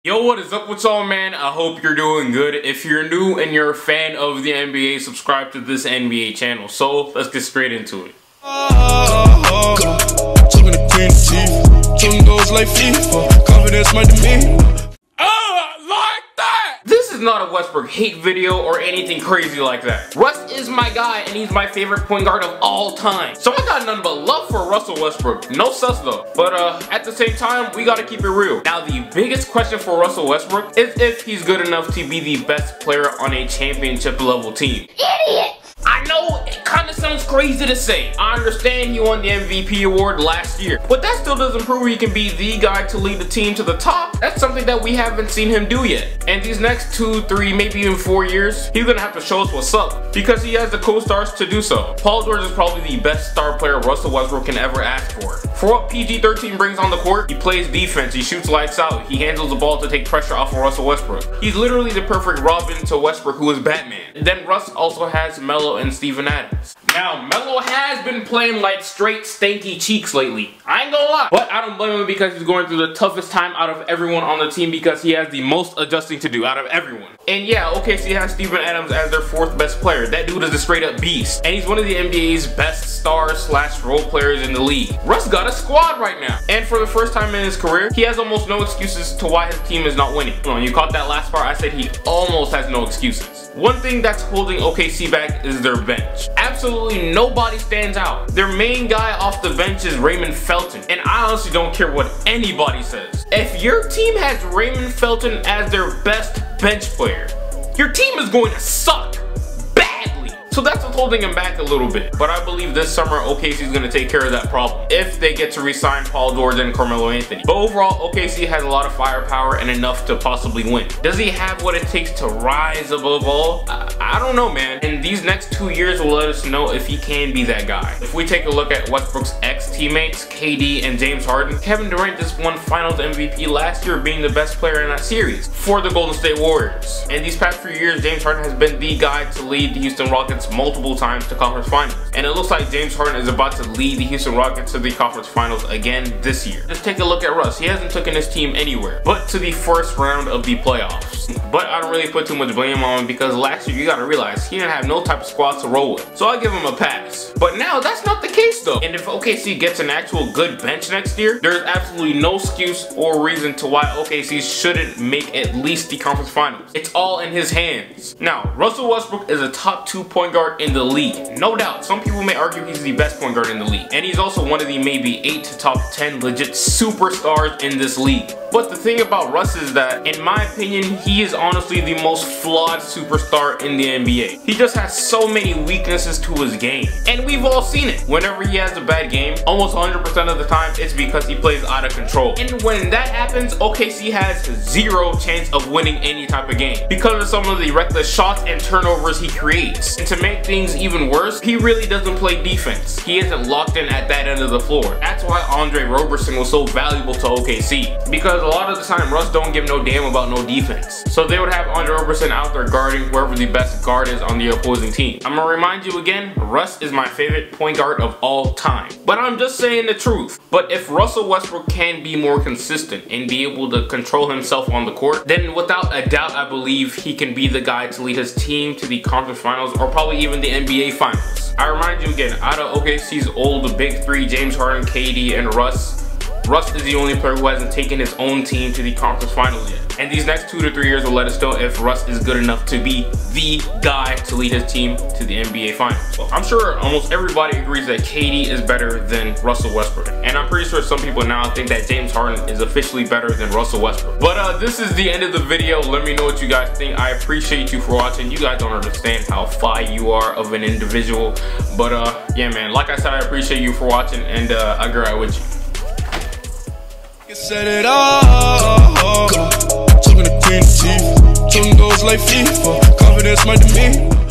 Yo, what is up with y'all, man? I hope you're doing good. If you're new and you're a fan of the NBA, subscribe to this NBA channel. So let's get straight into it. This is not a Westbrook hate video or anything crazy like that. Russ is my guy and he's my favorite point guard of all time. So I got none but love for Russell Westbrook. No sus though. But at the same time, we gotta keep it real. Now the biggest question for Russell Westbrook is if he's good enough to be the best player on a championship level team. Idiot! I know it kind of sounds crazy to say. I understand he won the MVP award last year, but that still doesn't prove he can be the guy to lead the team to the top. That's something that we haven't seen him do yet. And these next 2, 3, maybe even 4 years, he's gonna have to show us what's up because he has the co-stars to do so. Paul George is probably the best star player Russell Westbrook can ever ask for. For what PG-13 brings on the court, he plays defense, he shoots lights out, he handles the ball to take pressure off of Russell Westbrook. He's literally the perfect Robin to Westbrook, who is Batman. And then Russ also has Melo and Steven Adams. Now, Melo has been playing like straight stanky cheeks lately. I ain't gonna lie. But I don't blame him because he's going through the toughest time out of everyone on the team because he has the most adjusting to do out of everyone. And yeah, OKC has Steven Adams as their 4th best player. That dude is a straight up beast. And he's one of the NBA's best stars / role players in the league. Russ got a squad right now. And for the first time in his career, he has almost no excuses to why his team is not winning. You caught that last part? I said he almost has no excuses. One thing that's holding OKC back is their bench. Absolutely nobody stands out. Their main guy off the bench is Raymond Felton, and I honestly don't care what anybody says. If your team has Raymond Felton as their best bench player, your team is going to suck badly. So that's what's holding him back a little bit. But I believe this summer OKC is going to take care of that problem if they get to re-sign Paul George and Carmelo Anthony. But overall, OKC has a lot of firepower and enough to possibly win. Does he have what it takes to rise above all? I don't know, man. And these next 2 years will let us know if he can be that guy. If we take a look at Westbrook's ex-teammates, KD and James Harden, Kevin Durant just won Finals MVP last year, being the best player in that series for the Golden State Warriors. And these past few years, James Harden has been the guy to lead the Houston Rockets multiple times to conference finals. And it looks like James Harden is about to lead the Houston Rockets to the conference finals again this year. Just take a look at Russ. He hasn't taken his team anywhere but to the first round of the playoffs. But I don't really put too much blame on him because last year you gotta realize he didn't have no type of squad to roll with. So I give him a pass. But now that's not the case though. And if OKC gets an actual good bench next year, there's absolutely no excuse or reason to why OKC shouldn't make at least the conference finals. It's all in his hands. Now, Russell Westbrook is a top 2 point guard in the league. No doubt, some people may argue he's the best point guard in the league. And he's also one of the maybe 8 to top 10 legit superstars in this league. But the thing about Russ is that, in my opinion, he is honestly the most flawed superstar in the NBA. He just has so many weaknesses to his game. And we've all seen it. Whenever he has a bad game, almost 100% of the time, it's because he plays out of control. And when that happens, OKC has 0 chance of winning any type of game because of some of the reckless shots and turnovers he creates. And to make things even worse, he really doesn't play defense. He isn't locked in at that end of the floor. That's why Andre Roberson was so valuable to OKC, because a lot of the time Russ don't give no damn about no defense. So they would have Andre Roberson out there guarding whoever the best guard is on the opposing team. I'm gonna remind you again, Russ is my favorite point guard of all time. But I'm just saying the truth. But if Russell Westbrook can be more consistent and be able to control himself on the court, then without a doubt I believe he can be the guy to lead his team to the conference finals or probably even the NBA finals. I remind you again, out of OKC's old big 3, James Harden, KD, and Russ is the only player who hasn't taken his own team to the conference finals yet. And these next 2 to 3 years will let us know if Russ is good enough to be the guy to lead his team to the NBA finals. Well, I'm sure almost everybody agrees that KD is better than Russell Westbrook. And I'm pretty sure some people now think that James Harden is officially better than Russell Westbrook. But this is the end of the video. Let me know what you guys think. I appreciate you for watching. You guys don't understand how fly you are of an individual. But yeah, man, like I said, I appreciate you for watching, and I agree with you. Set it all, talking to Queen Teeth, talking goes like FIFA, confidence my demeanor.